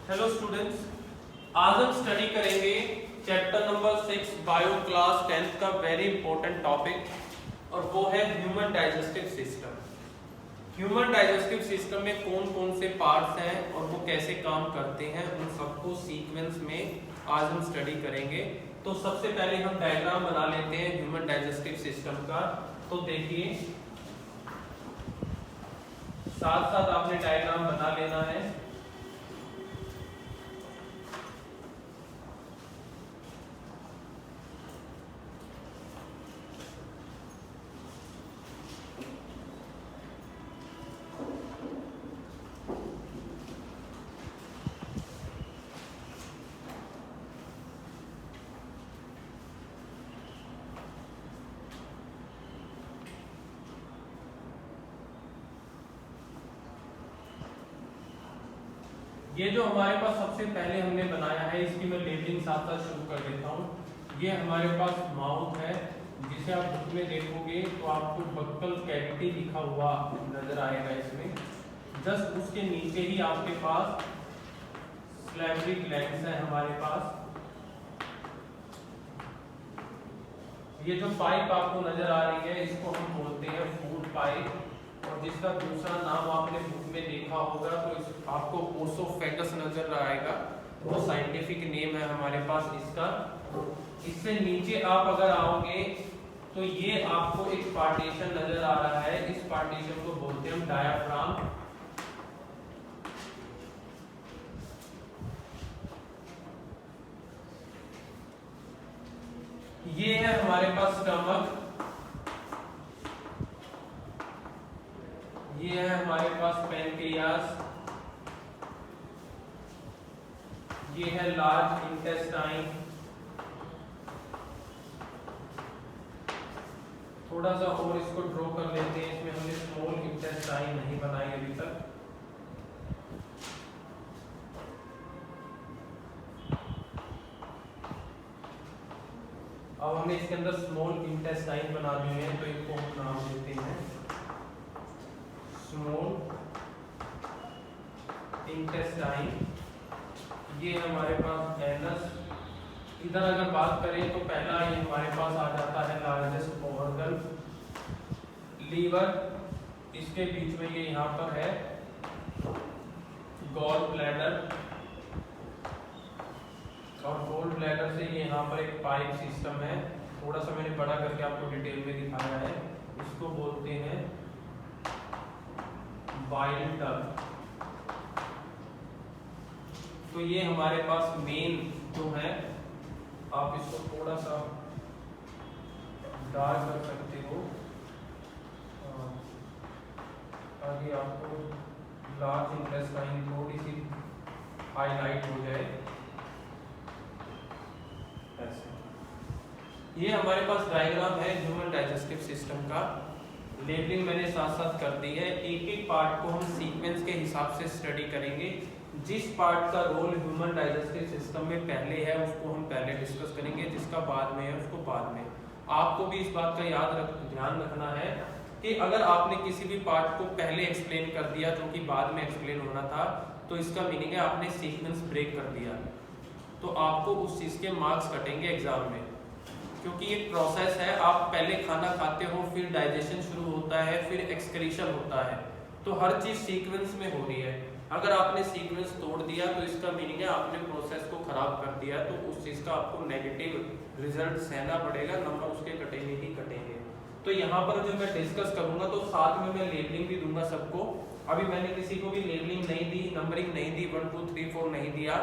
Hello students, आज हम study करेंगे chapter number 6 bio class 10th का वेरी इंपॉर्टेंट टॉपिक और वो है human digestive system. Human digestive system में कौन कौन से पार्ट्स हैं और वो कैसे काम करते हैं, उन सबको सीक्वेंस में आज हम स्टडी करेंगे। तो सबसे पहले हम डायग्राम बना लेते हैं ह्यूमन डाइजेस्टिव सिस्टम का। तो देखिए, साथ साथ आपने डायग्राम बना लेना है। ये जो हमारे पास सबसे पहले हमने बनाया है, इसकी मैं लेबलिंग साथ साथ शुरू कर देता हूँ। ये हमारे पास माउथ है, जिसे आप बुक में देखोगे तो आपको बक्कल कैविटी लिखा हुआ नजर आएगा इसमें। जस्ट उसके नीचे ही आपके पास सैलिवरी ग्लैंड्स है हमारे पास। ये जो पाइप आपको नजर आ रही है, इसको हम बोलते हैं फूड पाइप, और जिसका दूसरा नाम आपने बुक में देखा होगा तो आपको ओसोफेगस नजर आएगा, वो साइंटिफिक नेम है हमारे पास इसका। इससे नीचे आप अगर आओगे तो ये आपको एक पार्टीशन नजर आ रहा है। इस पार्टीशन को बोलते हैं हम डायाफ्राम। ये है हमारे पास स्टमक, ये है हमारे पास पैनक्रियास, ये है लार्ज इंटेस्टाइन। थोड़ा सा और इसको ड्रॉ कर लेते हैं, इसमें हमने स्मॉल इंटेस्टाइन नहीं बनाई अभी तक। अब हमने इसके अंदर स्मॉल इंटेस्टाइन बना दिए हैं, तो इनको हम नाम देते हैं स्मॉल इंटेस्टाइन। ये हमारे पास एनस। इधर अगर बात करें तो पहला ये हमारे पास आ जाता है लार्जेस्ट ऑर्गन लीवर। इसके बीच में ये यहाँ पर है गॉल ब्लैडर, और गॉल ब्लैडर से ये यहाँ पर एक पाइप सिस्टम है। थोड़ा सा मैंने बड़ा करके आपको डिटेल में दिखाया है। इसको बोलते हैं बाइल डक्ट। तो ये हमारे पास मेन जो है, आप इसको थोड़ा सा डार्क कर सकते हो ताकि आपको लार्ज इंटेस्टाइन थोड़ी सी हाईलाइट हो जाए। ऐसे ये हमारे पास डायग्राम है ह्यूमन डाइजेस्टिव सिस्टम का। लेबलिंग मैंने साथ साथ कर दी है। एक एक पार्ट को हम सीक्वेंस के हिसाब से स्टडी करेंगे। जिस पार्ट का रोल ह्यूमन डाइजेस्टिव सिस्टम में पहले है उसको हम पहले डिस्कस करेंगे, जिसका बाद में है उसको बाद में। आपको भी इस बात का ध्यान रखना है कि अगर आपने किसी भी पार्ट को पहले एक्सप्लेन कर दिया जो कि बाद में एक्सप्लेन होना था, तो इसका मीनिंग है आपने सीक्वेंस ब्रेक कर दिया, तो आपको उस चीज के मार्क्स कटेंगे एग्जाम में। क्योंकि एक प्रोसेस है, आप पहले खाना खाते हो, फिर डाइजेशन शुरू होता है, फिर एक्सक्रीशन होता है, तो हर चीज सीक्वेंस में हो रही है। अगर आपने सीक्वेंस तोड़ दिया तो इसका मीनिंग है आपने प्रोसेस को खराब कर दिया, तो उस चीज का आपको नेगेटिव रिजल्ट सहना पड़ेगा, नंबर उसके कटेंगे ही कटेंगे। तो यहाँ पर जो मैं डिस्कस करूंगा तो साथ में मैं लेबलिंग भी दूंगा सबको। अभी मैंने किसी को भी लेबलिंग नहीं दी, नंबरिंग नहीं दी, 1 2 3 4 नहीं दिया।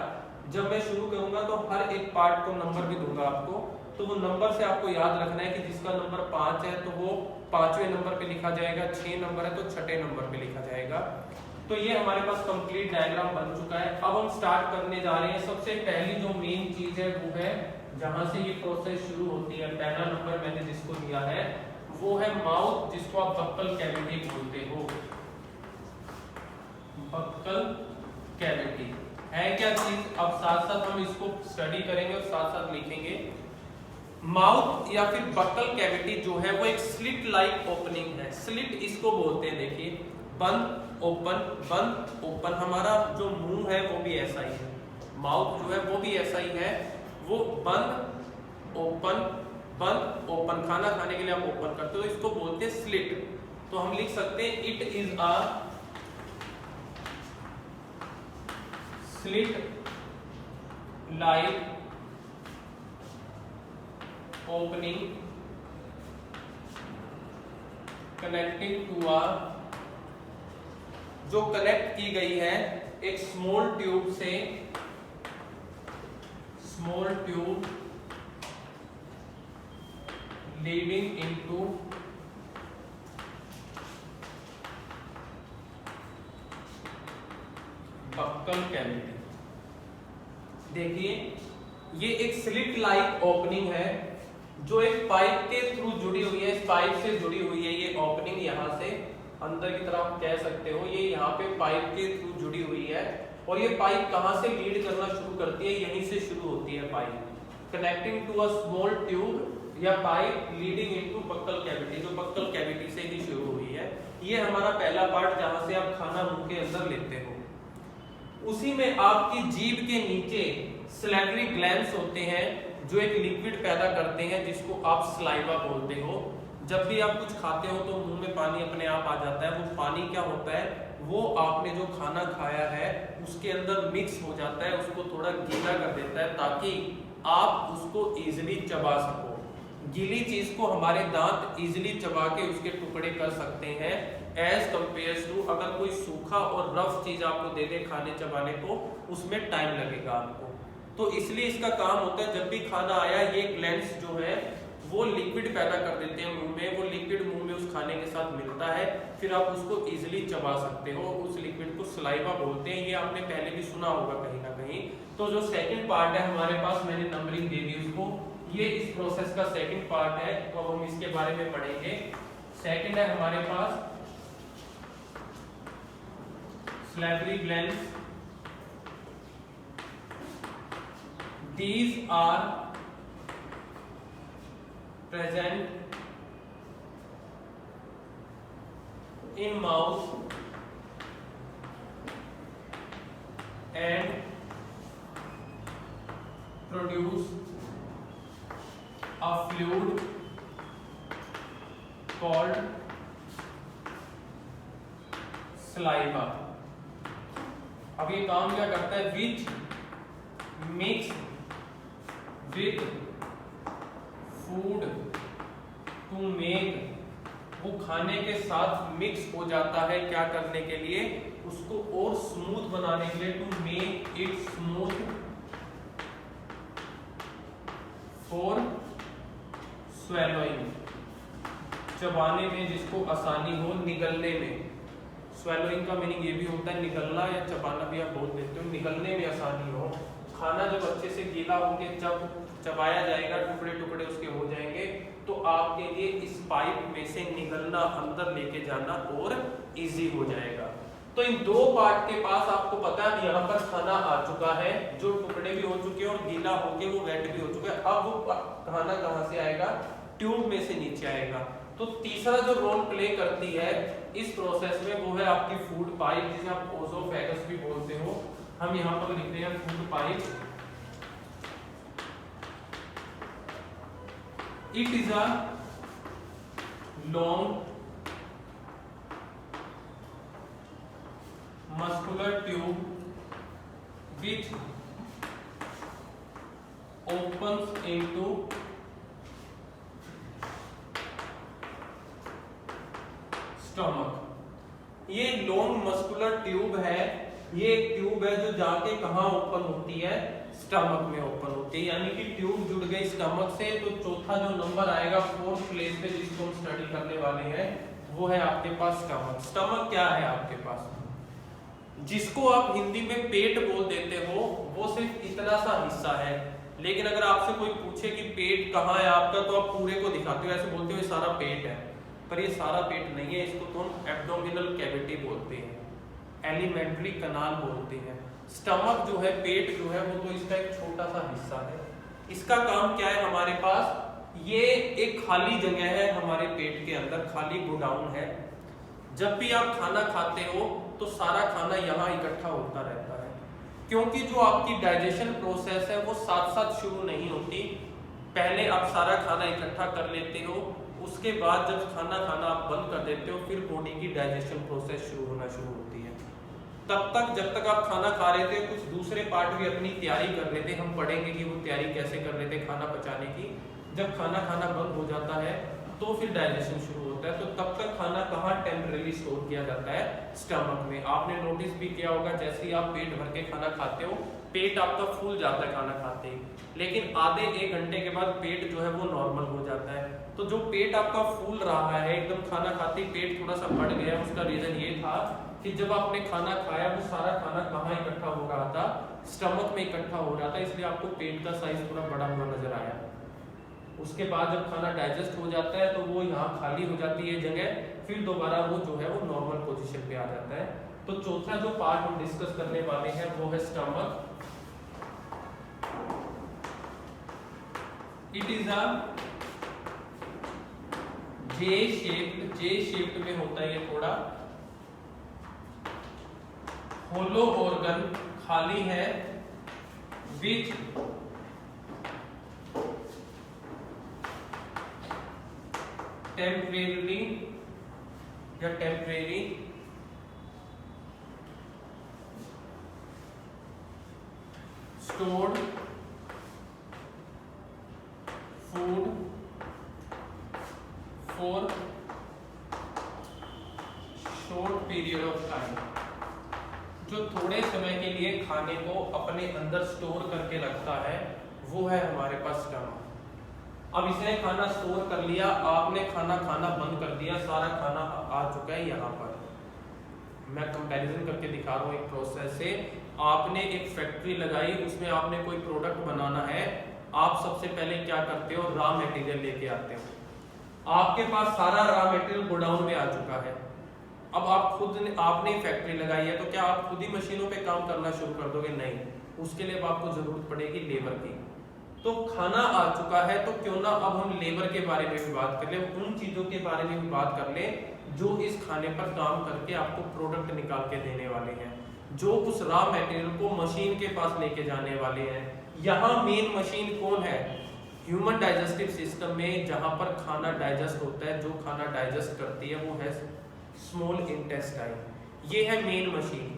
जब मैं शुरू करूंगा तो हर एक पार्ट को नंबर भी दूंगा आपको, तो वो नंबर से आपको याद रखना है कि जिसका नंबर 5 है तो वो 5वें नंबर पे लिखा जाएगा, 6 नंबर है तो 6ठे नंबर पे लिखा जाएगा। तो ये हमारे पास कंप्लीट डायग्राम बन चुका है। अब हम स्टार्ट करने जा रहे हैं। सबसे पहली जो मेन चीज है वो है जहां से ये प्रोसेस शुरू होती है। पहला नंबर मैंने जिसको दिया है वो है माउथ, जिसको आप बक्कल कैविटी बोलते हो। बक्कल कैविटी है क्या चीज, अब साथ साथ हम इसको स्टडी करेंगे और साथ साथ लिखेंगे। माउथ या फिर बक्कल कैविटी जो है वो एक स्लिट लाइक ओपनिंग है। स्लिट इसको बोलते हैं, देखिए बंद ओपन, बंद ओपन। हमारा जो मुंह है वो भी ऐसा ही है, माउथ जो है वो भी ऐसा ही है, वो बंद ओपन बंद ओपन। खाना खाने के लिए आप ओपन करते हो, इसको बोलते हैं स्लिट। तो हम लिख सकते हैं it is a slit like opening connecting to a, जो कनेक्ट की गई है एक स्मॉल ट्यूब से, small tube leading into buccal cavity. देखिए ये एक स्लिट लाइक ओपनिंग है जो एक पाइप के थ्रू जुड़ी हुई है, इस पाइप से जुड़ी हुई है ये ओपनिंग, यहां से अंदर की तरफ कह सकते हो, ये यहाँ पे पाइप के थ्रू जुड़ी हुई है। और ये पाइप कहां से लीड करना शुरू करती है, यहीं से शुरू होती है pipe, connecting to a small tube या pipe leading into buccal cavity, जो बक्कल कैविटी से ही शुरू हुई है। ये हमारा पहला पार्ट जहां से आप खाना मुंह के अंदर लेते हो। उसी में आपकी जीभ के नीचे सैलिवरी ग्लैंड्स होते हैं जो एक लिक्विड पैदा करते हैं जिसको आप सलाइवा बोलते हो। जब भी आप कुछ खाते हो तो मुंह में पानी अपने आप आ जाता है। वो पानी क्या होता है, वो आपने जो खाना खाया है उसके अंदर मिक्स हो जाता है, उसको थोड़ा गीला कर देता है ताकि आप उसको इजीली चबा सको। गीली चीज को हमारे दांत इजीली चबा के उसके टुकड़े कर सकते हैं, एज कंपेयर टू अगर कोई सूखा और रफ चीज आपको दे दे खाने चबाने को, उसमें टाइम लगेगा आपको। तो इसलिए इसका काम होता है जब भी खाना आया ये ग्लैंड्स जो है वो लिक्विड पैदा कर देते हैं मुंह में, वो लिक्विड मुंह में उस खाने के साथ मिलता है, फिर आप उसको इजीली चबा सकते हो। उस लिक्विड को सलाइवा बोलते हैं, ये आपने पहले भी सुना होगा कहीं ना कहीं। तो जो सेकंड पार्ट है हमारे पास, मैंने नंबरिंग दे दी उसको, ये इस प्रोसेस का सेकंड पार्ट है, तो अब हम इसके बारे में पढ़ेंगे। सेकंड है हमारे पास salivary glands. These are present in mouth and produce a fluid called saliva। अब ये काम क्या करता है, which mix with food to make, वो खाने के साथ मिक्स हो जाता है क्या करने के लिए, उसको और स्मूथ बनाने के लिए, to make it smooth for swallowing, चबाने में जिसको आसानी हो, निगलने में। स्वेलोइंग का मीनिंग ये भी होता है निगलना या चबाना भी आप बोल देते हो, निगलने में आसानी हो। खाना जब अच्छे से गीला होके जब चबाया जाएगा, टुकड़े टुकड़े उसके हो जाएंगे, तो आपके लिए इस पाइप में से निगलना, अंदर लेके जाना और इजी हो जाएगा। तो इन दो पार्ट के पास आपको पता है यहाँ पर खाना आ चुका है, जो टुकड़े भी हो चुके हैं और गीला होके वो वेट भी हो चुका है। अब वो खाना कहाँ से आएगा, ट्यूब में से नीचे आएगा। तो तीसरा जो रोल प्ले करती है इस प्रोसेस में वो है आपकी फूड पाइप, जिसे आप ओसोफेगस भी बोलते हो। हम यहाँ पर लिखते हैं food pipe. It is a long muscular tube which opens into stomach। ये लॉन्ग मस्कुलर ट्यूब है, ये एक ट्यूब है जो जाके कहाँ ओपन होती है, स्टमक में ओपन होती है। यानी कि ट्यूब जुड़ गई स्टमक से, तो चौथा जो नंबर आएगा फोर्थ प्लेस पे जिसको हम स्टडी करने वाले हैं वो है आपके पास स्टमक। स्टमक क्या है आपके पास, जिसको आप हिंदी में पेट बोल देते हो, वो सिर्फ इतना सा हिस्सा है। लेकिन अगर आपसे कोई पूछे कि पेट कहाँ है आपका, तो आप पूरे को दिखाते हो, ऐसे बोलते हो ये सारा पेट है, पर ये सारा पेट नहीं है। इसको तो हम एब्डोमिनल कैविटी बोलते हैं, एलिमेंट्री कनाल बोलते हैं। स्टमक जो है, पेट जो है, वो तो इसका एक छोटा सा हिस्सा है। इसका काम क्या है हमारे पास, ये एक खाली जगह है हमारे पेट के अंदर, खाली गोडाउन है। जब भी आप खाना खाते हो तो सारा खाना यहाँ इकट्ठा होता रहता है, क्योंकि जो आपकी डाइजेशन प्रोसेस है वो साथ साथ शुरू नहीं होती। पहले आप सारा खाना इकट्ठा कर लेते हो, उसके बाद जब खाना खाना आप बंद कर देते हो, फिर बॉडी की डाइजेशन प्रोसेस शुरू होना शुरू होती है। तब तक जब तक आप खाना खा रहे थे, कुछ दूसरे पार्ट भी अपनी तैयारी कर रहे थे। हम पढ़ेंगे कि वो तैयारी कैसे कर रहे थे खाना पचाने की। जब खाना खाना बंद हो जाता है तो फिर डाइजेशन शुरू होता है। तो तब तक खाना कहाँ टेम्परेरी स्टोर किया जाता है? स्टमक में। आपने नोटिस भी किया होगा, जैसे ही आप पेट भर के खाना खाते हो, पेट आपका फूल जाता है खाना खाते ही, लेकिन आधे 1 घंटे के बाद पेट जो है वो नॉर्मल हो जाता है। तो जो पेट आपका फूल रहा है एकदम, खाना खाते ही पेट थोड़ा सा बढ़ गया, उसका रीजन ये था कि जब आपने खाना खाया वो सारा खाना कहाँ इकट्ठा हो रहा था? स्टमक में इकट्ठा हो रहा था, इसलिए आपको पेट का साइज थोड़ा बड़ा हुआ नजर आया। उसके बाद जब खाना डाइजेस्ट हो जाता है तो वो यहाँ खाली हो जाती है जगह, फिर दोबारा वो जो है वो नॉर्मल पोजीशन पे आ जाता है। तो चौथा जो पार्ट हम डिस्कस करने वाले हैं वो है stomach. It is a J shaped में होता है ये थोड़ा होलो ऑर्गन, खाली है, विच temporary stored food for short period of time, जो थोड़े समय के लिए खाने को अपने अंदर स्टोर करके रखता है, वो है हमारे पास स्टमक। अब इसने खाना स्टोर कर लिया, आपने खाना खाना बंद कर दिया, सारा खाना आ चुका है यहाँ पर। मैं कंपैरिजन करके दिखा रहा हूँ एक प्रोसेस से। आपने एक फैक्ट्री लगाई, उसमें आपने कोई प्रोडक्ट बनाना है। आप सबसे पहले क्या करते हो? रॉ मटेरियल लेके आते हो। आपके पास सारा रॉ मटेरियल गोडाउन में आ चुका है। अब आपने फैक्ट्री लगाई है, तो क्या आप खुद ही मशीनों पे काम करना शुरू कर दोगे? नहीं, उसके लिए आपको जरूरत पड़ेगी लेबर की। तो खाना आ चुका है, तो क्यों ना अब हम लेबर के बारे में भी बात कर ले, उन चीजों के बारे में भी बात कर ले जो इस खाने पर काम करके आपको प्रोडक्ट निकाल के देने वाले हैं, जो उस रॉ मटेरियल को मशीन के पास लेके जाने वाले हैं। यहाँ मेन मशीन कौन है? ह्यूमन डाइजेस्टिव सिस्टम में जहां पर खाना डाइजेस्ट होता है, जो खाना डाइजेस्ट करती है वो है स्मॉल इंटेस्टाइन। ये है मेन मशीन।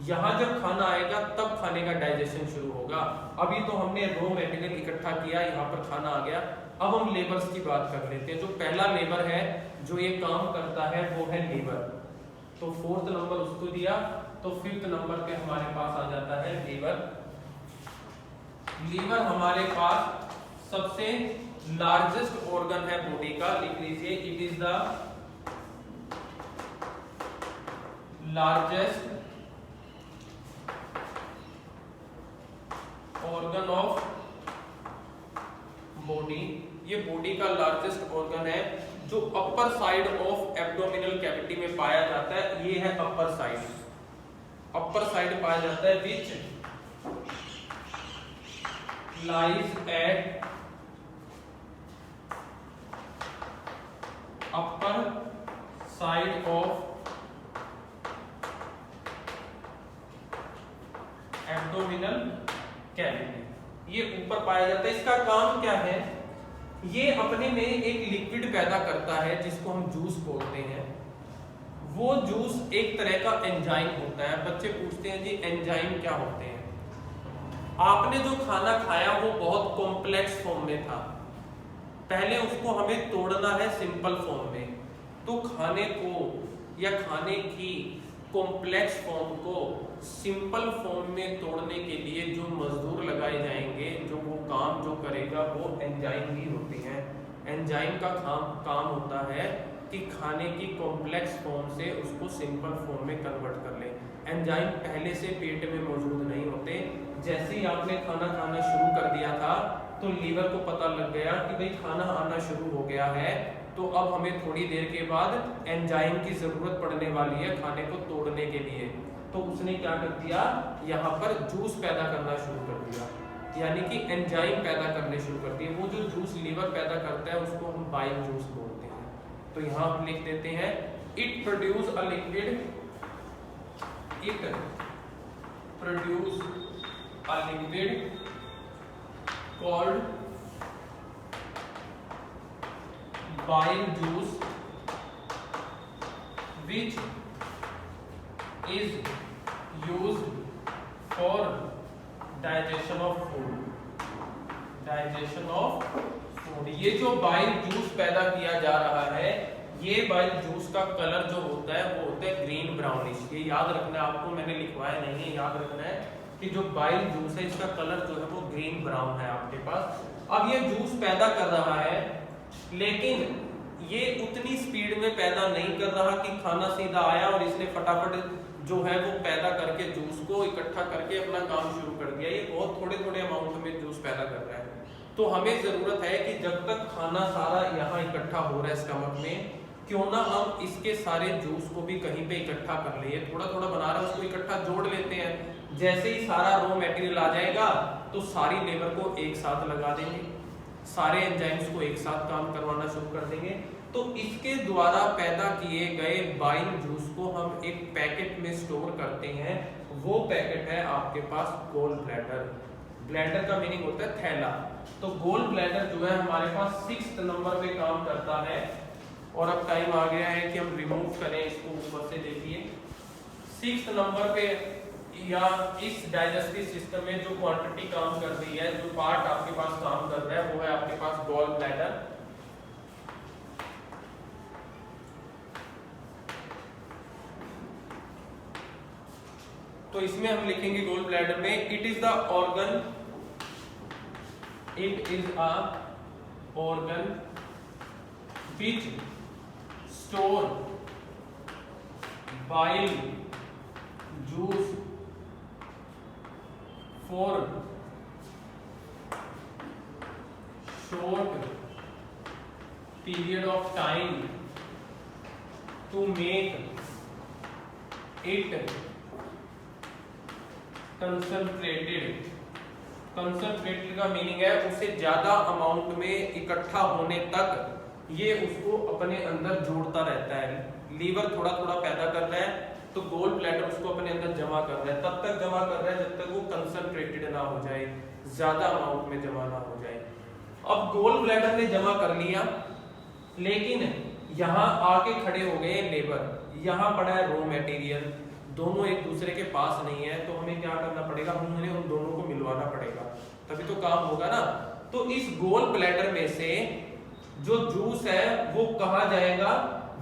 यहाँ जब खाना आएगा तब खाने का डाइजेशन शुरू होगा। अभी तो हमने रॉ मटेरियल इकट्ठा किया, यहाँ पर खाना आ गया। अब हम लेबर्स की बात कर लेते हैं। जो पहला लेबर है जो ये काम करता है वो है लीवर। तो 4th नंबर उसको दिया, तो 5th नंबर पे हमारे पास आ जाता है लीवर। लीवर हमारे पास सबसे लार्जेस्ट ऑर्गन है बॉडी का। लिख लीजिए, it is the largest organ of body. ये बॉडी का लार्जेस्ट ऑर्गन है जो upper side of abdominal cavity में पाया जाता है। ये है अपर साइड, अपर साइड पाया जाता है, which lies at upper side of abdominal cavity. ये ऊपर पाया जाता है। इसका काम क्या है? ये अपने में एक लिक्विड पैदा करता है जिसको हम जूस बोलते हैं। वो जूस एक तरह का एंजाइम होता है। बच्चे पूछते हैं जी एंजाइम क्या होते हैं? आपने जो खाना खाया वो बहुत कॉम्प्लेक्स फॉर्म में था, पहले उसको हमें तोड़ना है सिंपल फॉर्म में। तो खाने को या खाने की कॉम्प्लेक्स फॉर्म को सिंपल फॉर्म में तोड़ने के लिए जो मजदूर लगाए जाएंगे, जो वो काम जो करेगा वो एंजाइम ही होती है। एंजाइम का काम होता है कि खाने की कॉम्प्लेक्स फॉर्म से उसको सिंपल फॉर्म में कन्वर्ट कर ले। एंजाइम पहले से पेट में मौजूद नहीं होते। जैसे ही आपने खाना खाना शुरू कर दिया था तो लीवर को पता लग गया कि भाई खाना आना शुरू हो गया है, तो अब हमें थोड़ी देर के बाद एंजाइम की जरूरत पड़ने वाली है खाने को तोड़ने के लिए। तो उसने क्या कर दिया? यहाँ पर जूस पैदा करना शुरू कर दिया, यानी कि एंजाइम पैदा करने शुरू कर दिए। वो जो जूस लीवर पैदा करता है उसको हम बाइल जूस बोलते हैं। तो यहाँ हम लिख देते हैं, it produce a liquid it produce a liquid called bile juice which is used for digestion of food. ये जो बाइल जूस पैदा किया जा रहा है, ये बाइल जूस का कलर जो होता है वो होता है ग्रीन ब्राउनिश। ये याद रखना है आपको, मैंने लिखवाया नहीं है, याद रखना है कि जो बाइल जूस है इसका कलर जो है वो ग्रीन ब्राउन है आपके पास। अब ये जूस पैदा कर रहा है, लेकिन ये उतनी स्पीड में पैदा नहीं कर रहा कि खाना सीधा आया और इसने फटाफट जो है वो पैदा करके जूस को इकट्ठा करके अपना काम शुरू कर दिया। ये बहुत थोड़े थोड़े अमाउंट में जूस पैदा कर रहा है। तो हमें जरूरत है कि जब तक खाना सारा यहाँ इकट्ठा हो रहा है स्टमक में, क्यों ना हम इसके सारे जूस को भी कहीं पे इकट्ठा कर लिए। थोड़ा थोड़ा बना रहा है, उसको इकट्ठा जोड़ लेते हैं। जैसे ही सारा रॉ मटेरियल आ जाएगा तो सारी लेबर को एक साथ लगा देंगे, सारे एंजाइम्स को एक साथ काम करवाना शुरू कर देंगे। तो इसके द्वारा पैदा किए गए बाइल जूस को हम एक पैकेट में स्टोर करते हैं। वो पैकेट है आपके पास गोल ब्लैडर। ब्लैडर का मीनिंग होता है थैला। तो गोल ब्लैडर जो है हमारे पास 6th नंबर पे काम करता है। और अब टाइम आ गया है कि हम रिमूव करें इसको ऊपर से। देखिए 6th नंबर पे या इस डाइजेस्टिव सिस्टम में जो क्वांटिटी काम कर रही है, जो पार्ट आपके पास काम कर रहा है, वो है आपके पास गोल ब्लैडर। तो इसमें हम लिखेंगे गोल ब्लैडर में it is the organ, it is a organ which store bile juice for short period of time to make it concentrated. Concentrated का मीनिंग है उसे ज्यादा अमाउंट में इकट्ठा होने तक ये उसको अपने अंदर जोड़ता रहता है। लीवर थोड़ा थोड़ा पैदा कर रहा है तो गोल ब्लैडर उसको अपने अंदर जमा कर रहा है। तब तक जमा कर रहा है जब तक वो कंसंट्रेटेड ना हो जाए, ज्यादा अमाउंट में जमा ना हो जाए। अब गोल ब्लैडर ने जमा कर लिया, लेकिन यहाँ आके खड़े हो गए लेबर, यहाँ पड़ा है रॉ मटेरियल, दोनों एक दूसरे के पास नहीं है। तो हमें क्या करना पड़ेगा, हमें उन दोनों को मिलवाना पड़ेगा, तभी तो काम होगा ना। तो इस गोल ब्लैडर में से जो जूस है वो कहाँ जाएगा,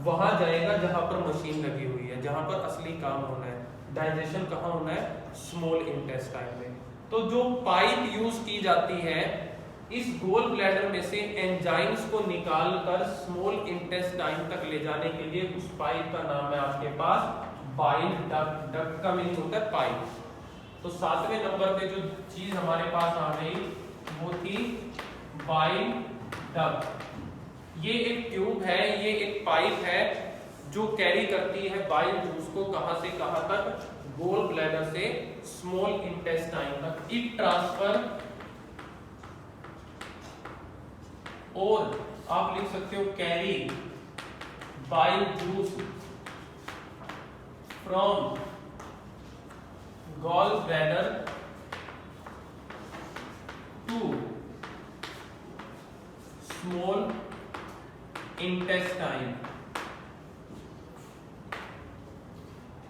वहां जाएगा जहां पर मशीन लगी हुई है, जहां पर असली काम होना है। डाइजेशन कहाँ होना है, स्मॉल इंटेस्टाइन में। तो जो पाइप यूज की जाती है इस गोल ब्लैडर में से एंजाइम्स को निकालकर स्मॉल इंटेस्टाइन तक ले जाने के लिए, उस पाइप का नाम है आपके पास बाइल डक्ट। डक्ट का मीनिंग होता है पाइप। तो 7वें नंबर पे जो चीज हमारे पास आ गई वो थी बाइल डक्ट। ये एक ट्यूब है, ये एक पाइप है जो कैरी करती है बाइल जूस को कहां से कहां तक, गोल ब्लैडर से स्मॉल इंटेस्टाइन तक। इट ट्रांसफर, और आप लिख सकते हो carry bile juice from gall bladder to small intestine.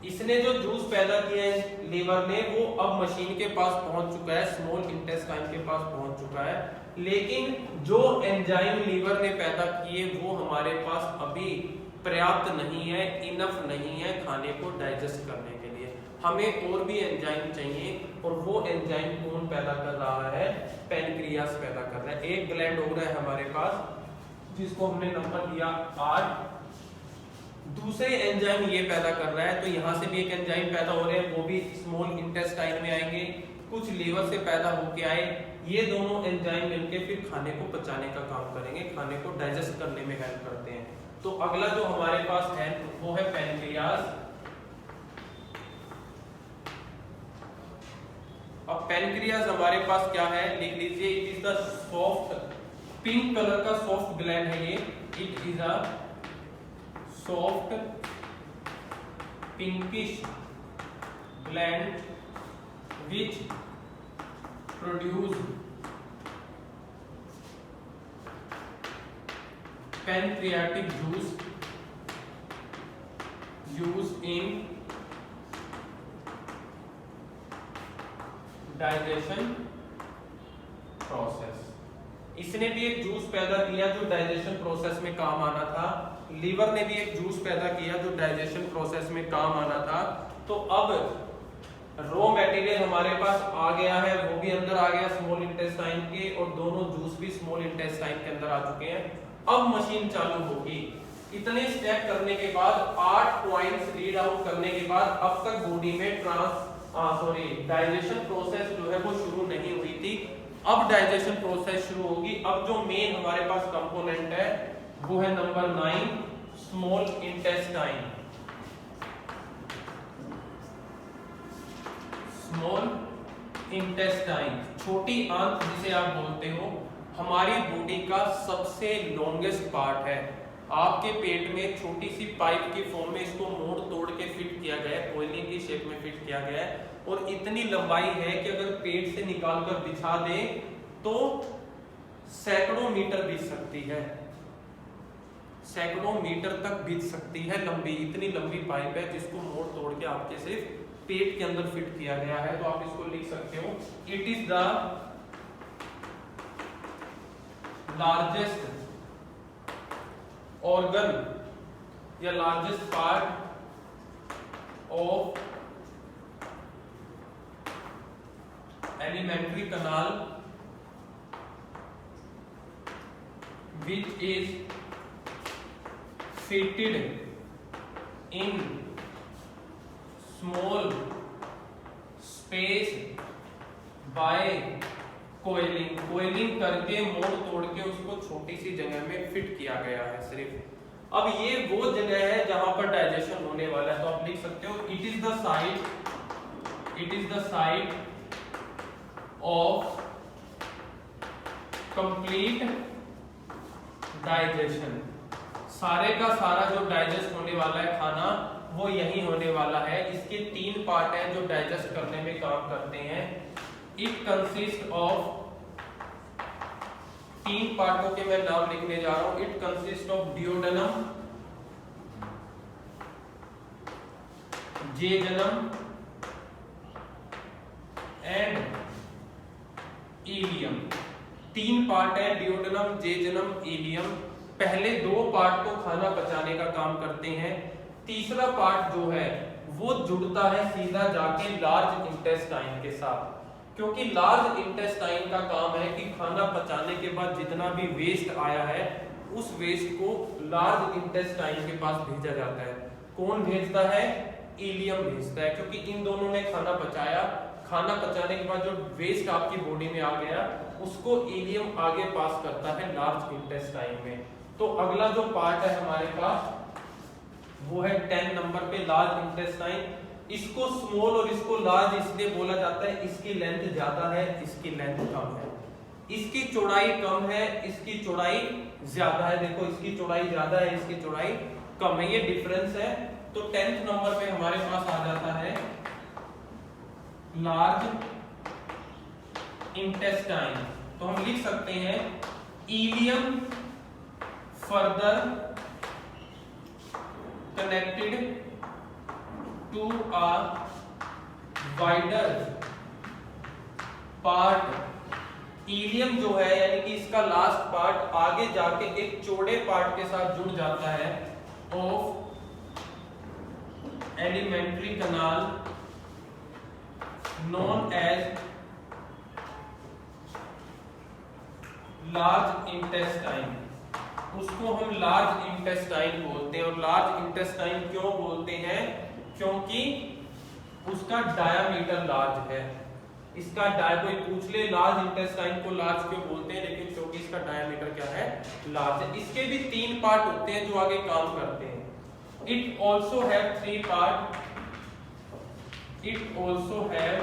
इसने जो जूस पैदा किया है लीवर ने, वो अब मशीन के पास पहुंच चुका है, स्मॉल इंटेस्टाइन के पास पहुंच चुका है। लेकिन जो एंजाइम लीवर ने पैदा किए वो हमारे पास अभी पर्याप्त नहीं है, इनफ नहीं है खाने को डाइजेस्ट करने के लिए। हमें और भी एंजाइम चाहिए, और वो एंजाइम कौन पैदा कर रहा है, पैनक्रियास पैदा कर रहा है। एक ग्लैंड हो रहा है हमारे पास जिसको हमने नंबर दिया 8। दूसरे एंजाइम ये पैदा कर रहा है, तो यहाँ से भी एक एंजाइम पैदा हो रहे हैं, वो भी स्मॉल इंटेस्टाइन में आएंगे, कुछ लीवर से पैदा होके आए। ये दोनों एंजाइम मिलके फिर खाने को पचाने का काम करेंगे, खाने को डाइजेस्ट करने में हेल्प करते हैं। तो अगला जो हमारे पास है वो है पैनक्रियास। अब पैनक्रियास हमारे पास क्या है, लिख लीजिए, it is the soft, pink colour का सॉफ्ट ग्लैंड है ये। It is a soft pinkish gland which produce pancreatic juice used in digestion process. इसने भी एक जूस पैदा किया जो डाइजेशन प्रोसेस में काम आना था, लीवर ने भी एक जूस पैदा किया जो डाइजेशन प्रोसेस में काम आना था। तो अब रॉ मटेरियल हमारे पास आ गया है, वो भी अंदर आ गया स्मॉल इंटेस्टाइन के, और दोनों जूस भी स्मॉल इंटेस्टाइन के अंदर आ चुके हैं। अब मशीन चालू होगी। इतने स्टेप करने के बाद, 8 पॉइंट्स रीड आउट करने के बाद, अब तक बॉडी में डाइजेशन प्रोसेस जो है वो शुरू नहीं हुई थी। अब डाइजेशन प्रोसेस शुरू होगी। अब जो मेन हमारे पास कंपोनेंट है वो है number 9, small intestine. Small intestine, छोटी आंत जिसे आप बोलते हो, हमारी बॉडी का सबसे लॉन्गेस्ट पार्ट है। आपके पेट में छोटी सी पाइप की फॉर्म में इसको मोड़ तोड़ के फिट किया गया है, कोयले की शेप में फिट किया गया है, और इतनी लंबाई है कि अगर पेट से निकालकर बिछा दे तो सैकड़ों मीटर बिछ सकती है, सैकड़ों मीटर तक बिछ सकती है। लंबी, इतनी लंबी पाइप है जिसको मोड़ तोड़ के आपके सिर्फ पेट के अंदर फिट किया गया है। तो आप इसको लिख सकते हो, it is the largest organ या largest part of alimentary canal which is fitted in small space by coiling करके मोड़ तोड़ के उसको छोटी सी जगह में फिट किया गया है सिर्फ। अब ये वो जगह है जहां पर डाइजेशन होने वाला है। तो आप लिख सकते हो, it is the site of complete digestion. सारे का सारा जो डाइजेस्ट होने वाला है खाना वो यही होने वाला है। इसके 3 पार्ट हैं जो डाइजेस्ट करने में काम करते हैं। इट कंसिस्ट ऑफ, 3 पार्टों के मैं नाम लिखने जा रहा हूं। It consist of duodenum, jejunum and ileum. 3 part है, डियोडेनम, जेजनम, इलियम। पहले 2 पार्ट तो खाना पचाने का काम करते हैं। तीसरा पार्ट जो है वो जुड़ता है सीधा जाके लार्ज इंटेस्टाइन के साथ, क्योंकि लार्ज इंटेस्टाइन का काम है कि खाना पचाने के बाद जितना भी वेस्ट आया है उस वेस्ट को लार्ज इंटेस्टाइन के पास भेजा जाता है। कौन भेजता है? इलियम भेजता है, क्योंकि इन दोनों ने खाना पचाया। खाना पचाने के बाद जो वेस्ट आपकी बॉडी में आ गया उसको इलियम आगे पास करता है लार्ज इंटेस्टाइन में। तो अगला जो पार्ट है हमारे पास वो है 10 नंबर पे लार्ज इंटेस्टाइन। इसको स्मॉल और इसको लार्ज इसलिए बोला जाता है, इसकी लेंथ ज्यादा है, इसकी लेंथ कम है। इसकी चौड़ाई कम है, इसकी चौड़ाई ज्यादा है। देखो, इसकी चौड़ाई ज्यादा है, इसकी चौड़ाई कम है, ये डिफरेंस है। तो 10th नंबर पे हमारे पास आ जाता है लार्ज इंटेस्टाइन। तो हम लिख सकते हैं, ileum further connected to a wider part। Ileum जो है यानी कि इसका लास्ट पार्ट आगे जाके एक चौड़े पार्ट के साथ जुड़ जाता है of alimentary canal known as large intestine. उसको हम लार्ज इंटेस्टाइन बोलते हैं। और लार्ज इंटेस्टाइन क्यों बोलते हैं? क्योंकि उसका डायामीटर लार्ज है। इसका कोई पूछ ले लार्ज इंटेस्टाइन को लार्ज क्यों बोलते हैं, लेकिन क्योंकि इसका डायामीटर क्या है? लार्ज है। इसके भी 3 पार्ट होते हैं जो आगे काम करते हैं। It also have 3 part. It also have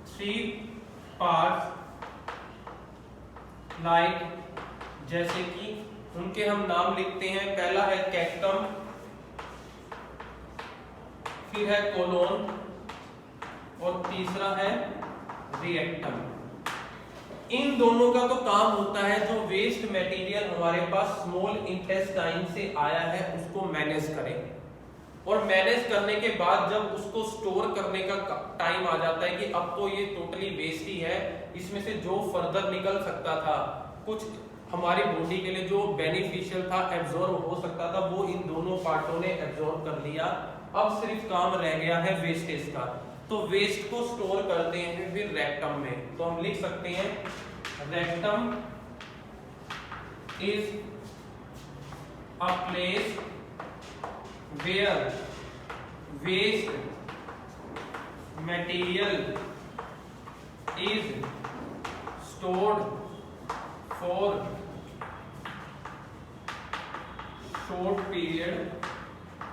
3 parts like, जैसे कि उनके हम नाम लिखते हैं। पहला है कैक्टम, फिर है कोलोन और तीसरा है रिएक्टम। इन दोनों का तो काम होता है जो वेस्ट मटेरियल हमारे पास स्मॉल इंटेस्टाइन से आया है उसको मैनेज करें, और मैनेज करने के बाद जब उसको स्टोर करने का टाइम आ जाता है कि अब तो ये टोटली वेस्ट ही है, इसमें से जो फर्दर निकल सकता था, कुछ हमारी बॉडी के लिए जो बेनिफिशियल था, एब्जॉर्ब हो सकता था, वो इन दोनों पार्टों ने एब्जॉर्ब कर लिया। अब सिर्फ काम रह गया है वेस्टेज का। तो वेस्ट को स्टोर करते हैं फिर रेक्टम में। तो हम लिख सकते हैं rectum is a place where waste material is stored for short period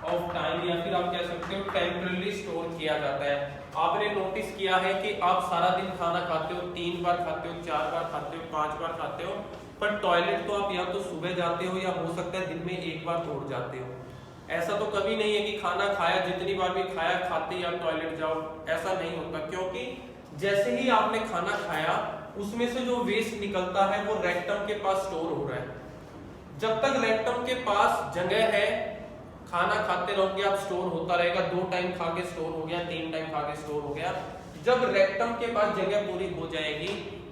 of time, या फिर आप कह सकते हो टेम्पररी स्टोर किया जाता है। आपने नोटिस किया है कि आप सारा दिन खाना खाते हो, 3 बार खाते हो, 4 बार खाते हो, 5 बार खाते हो, पर टॉयलेट तो आप या तो सुबह जाते हो या हो सकता है दिन में 1 बार और जाते हो। ऐसा तो कभी नहीं है कि खाना खाया जितनी बार भी खाया खाते ही आप टॉयलेट जाओ, ऐसा नहीं होता, क्योंकि जैसे ही आपने खाना खाया उसमें से जो वेस्ट निकलता है वो रेक्टम के पास स्टोर हो रहा है। जब तक रेक्टम के पास जगह है, खाना खाते रहोगे आप, स्टोर होता रहेगा। 2 टाइम खा के स्टोर हो गया, 3 टाइम खा के स्टोर हो गया। जब रेक्टम के पास जगह पूरी हो जाएगी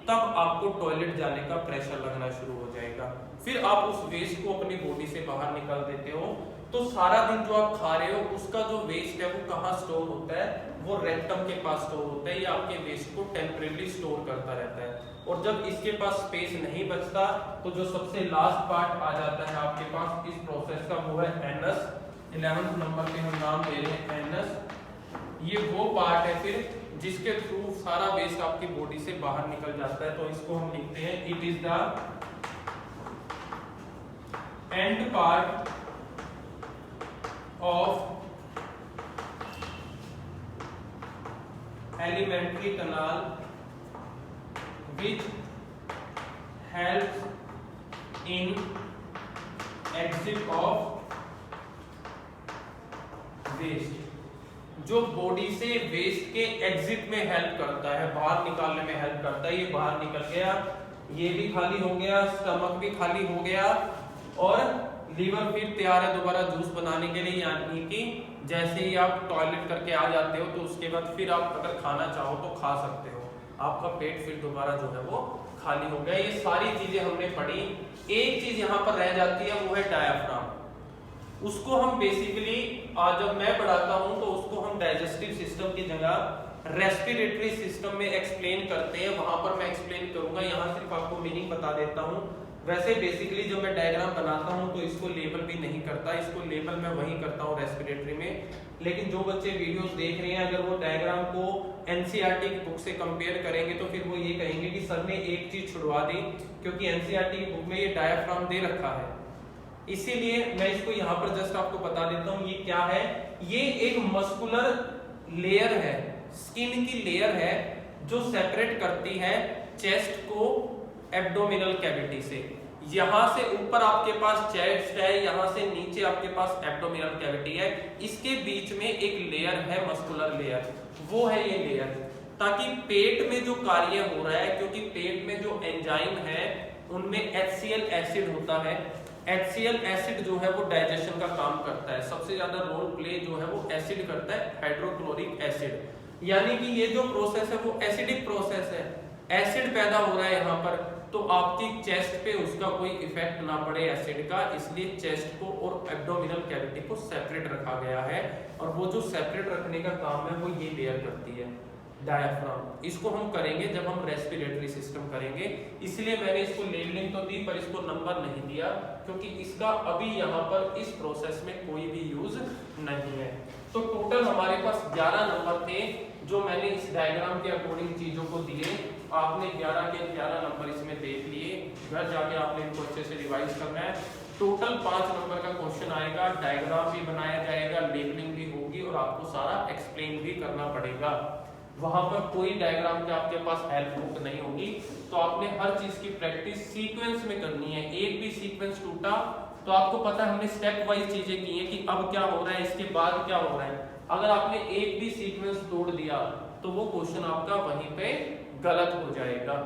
तब आपको टॉयलेट जाने का प्रेशर लगना शुरू हो जाएगा। फिर आप उस वेस्ट को अपनी बॉडी से बाहर निकाल देते हो। तो सारा दिन जो आप खा रहे हो उसका जो वेस्ट है वो कहाँ स्टोर होता है, वो रेक्टम के पास स्टोर होता है। ये आपके वेस्ट को टेम्परेरी स्टोर करता रहता है। और जब इसके पास स्पेस नहीं बचता तो जो सबसे लास्ट पार्ट आ जाता है आपके पास इस प्रोसेस का, वो है एनस। 11th नंबर पे हम नाम दे रहे हैं एनस। ये वो पार्ट है फिर जिसके थ्रू सारा वेस्ट आपकी बॉडी से बाहर निकल जाता है। तो इसको हम लिखते हैं it is the end part of alimentary canal which helps in exit of waste, जो बॉडी से वेस्ट के एग्जिट में हेल्प करता है, बाहर निकालने में हेल्प करता है। ये बाहर निकल गया, ये भी खाली हो गया, स्टमक भी खाली हो गया, और लीवर फिर तैयार है दोबारा जूस बनाने के लिए। यानी कि जैसे ही आप टॉयलेट करके आ जाते हो तो उसके बाद फिर आप अगर खाना चाहो तो खा सकते हो, आपका पेट फिर दोबारा जो है वो खाली हो गया। ये सारी चीजें हमने पढ़ी। एक चीज यहाँ पर रह जाती है, वो है डायाफ्राम। उसको हम बेसिकली आज जब मैं पढ़ाता हूँ तो उसको हम डाइजेस्टिव सिस्टम की जगह रेस्पिरेटरी सिस्टम में एक्सप्लेन करते हैं। वहां पर मैं एक्सप्लेन करूंगा, यहाँ सिर्फ आपको मीनिंग बता देता हूँ। वैसे बेसिकली जब मैं डायग्राम बनाता हूँ तो इसको लेबल भी नहीं करता, इसको लेबल मैं वही करता हूँ रेस्पिरेटरी में। लेकिन जो बच्चे वीडियोस देख रहे हैं अगर वो डायग्राम को एनसीईआरटी की बुक से कंपेयर करेंगे तो फिर वो ये कहेंगे कि सर ने एक चीज छुड़वा दी, क्योंकि एनसीईआरटी की बुक में ये डायाफ्राम दे रखा है। इसीलिए मैं इसको यहाँ पर जस्ट आपको बता देता हूँ। ये क्या है, ये एक मस्कुलर लेयर है, स्किन की लेयर है जो सेपरेट करती है चेस्ट को एब्डोमिनल कैविटी से। यहाँ से ऊपर आपके पास चेस्ट है, यहाँ से नीचे आपके पास एब्डोमिनल कैविटी है। इसके बीच में एक लेयर है मस्कुलर लेयर, वो है ये लेयर, ताकि पेट में जो कार्य हो रहा है, क्योंकि पेट में जो एंजाइम है उनमें HCl एसिड होता है। HCl एसिड जो है वो डाइजेशन का काम करता है। सबसे ज्यादा रोल प्ले जो है वो एसिड करता है, हाइड्रोक्लोरिक एसिड। यानी कि ये जो प्रोसेस है वो एसिडिक प्रोसेस है, एसिड पैदा हो रहा है यहाँ पर। तो आपकी चेस्ट पे उसका कोई इफेक्ट ना पड़े एसिड का, इसलिए चेस्ट को और एब्डोमिनल कैविटी को सेपरेट रखा गया है। और वो जो सेपरेट रखने का काम है वो ये लेयर करती है, डायाफ्राम। इसको हम करेंगे जब हम रेस्पिरेटरी सिस्टम करेंगे, इसलिए मैंने इसको लेबलिंग तो दी पर इसको नंबर नहीं दिया, क्योंकि इसका अभी यहाँ पर इस प्रोसेस में कोई भी यूज नहीं है। तो टोटल हमारे पास 11 नंबर थे जो मैंने इस डायग्राम के अकॉर्डिंग चीजों को दिए। आपने 11 के 11 नंबर इसमें देख लिए, घर जाके आपने इनको अच्छे से रिवाइज करना है। टोटल 5 नंबर का क्वेश्चन आएगा, डायग्राम भी बनाया जाएगा, लेबलिंग भी होगी और आपको सारा एक्सप्लेन भी करना पड़ेगा। वहां पर कोई डायग्राम के आपके पास हेल्प बुक नहीं होगी। तो आपने हर चीज की प्रैक्टिस सीक्वेंस में करनी है। एक भी सीक्वेंस टूटा तो आपको पता है हमने स्टेप वाइज चीजें की हैं कि अब क्या हो रहा है, इसके बाद क्या हो रहा है। अगर आपने एक भी सीक्वेंस तोड़ दिया तो वो क्वेश्चन आपका वहीं पे गलत हो जाएगा।